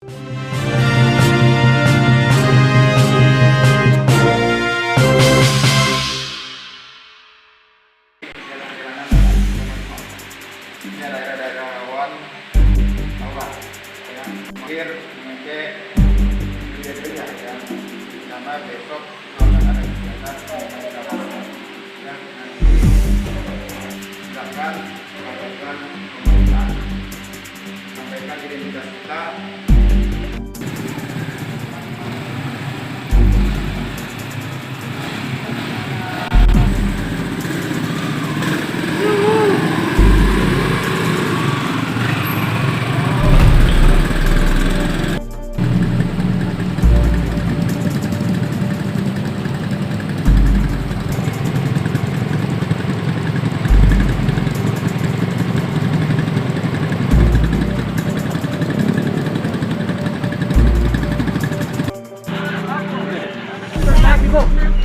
Ini daerah-daerah rawan, mungkin mengecek dia ya, karena besok akan ada kegiatan yang nanti silakan melakukan pemeriksaan, sampaikan identitas kita.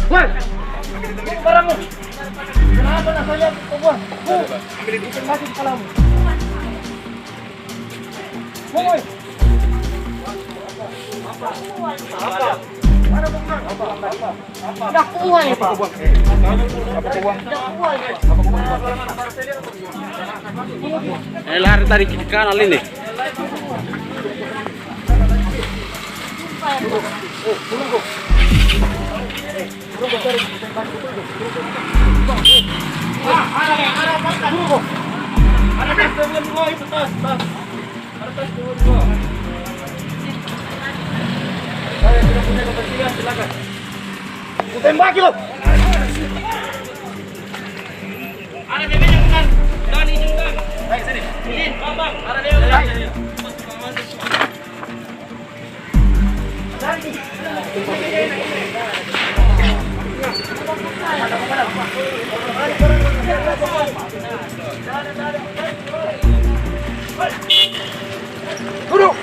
Woi, barangmu. Kenapa nak saya buang? Ambil itu masih kepalamu. Woi. Apa? Mana bukan? Apa? Dah kuat ya, Pak. Apa kuat? Apa kuat? Lari tadi ke kanan ini. Tembaki lo. Ada bebeknya bukan? Dani juga. Baik sini. Ini, Bang. Ada dia. Duduk.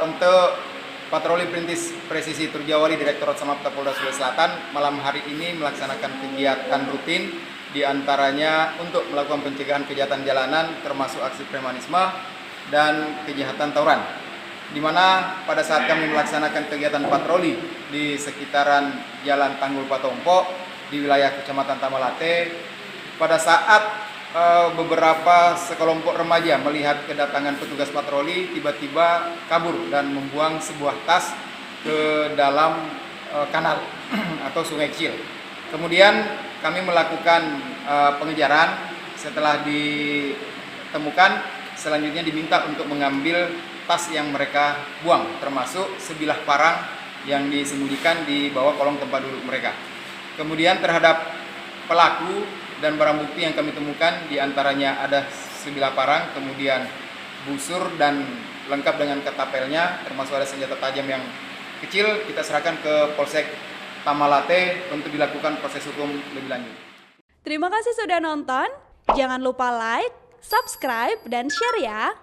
Untuk patroli perintis presisi Turjawali Direktorat Samapta Polda Sulawesi Selatan malam hari ini melaksanakan kegiatan rutin, diantaranya untuk melakukan pencegahan kejahatan jalanan termasuk aksi premanisme dan kejahatan tawuran, di mana pada saat kami melaksanakan kegiatan patroli di sekitaran Jalan Tanggul Patompo di wilayah Kecamatan Tamalate, pada saat beberapa sekelompok remaja melihat kedatangan petugas patroli tiba-tiba kabur dan membuang sebuah tas ke dalam kanal atau sungai kecil. Kemudian kami melakukan pengejaran. Setelah ditemukan, selanjutnya diminta untuk mengambil tas yang mereka buang, termasuk sebilah parang yang disembunyikan di bawah kolong tempat duduk mereka. Kemudian terhadap pelaku dan barang bukti yang kami temukan, diantaranya ada sebilah parang, kemudian busur dan lengkap dengan ketapelnya, termasuk ada senjata tajam yang kecil. Kita serahkan ke Polsek Tamalate untuk dilakukan proses hukum lebih lanjut. Terima kasih sudah nonton. Jangan lupa like, subscribe, dan share ya.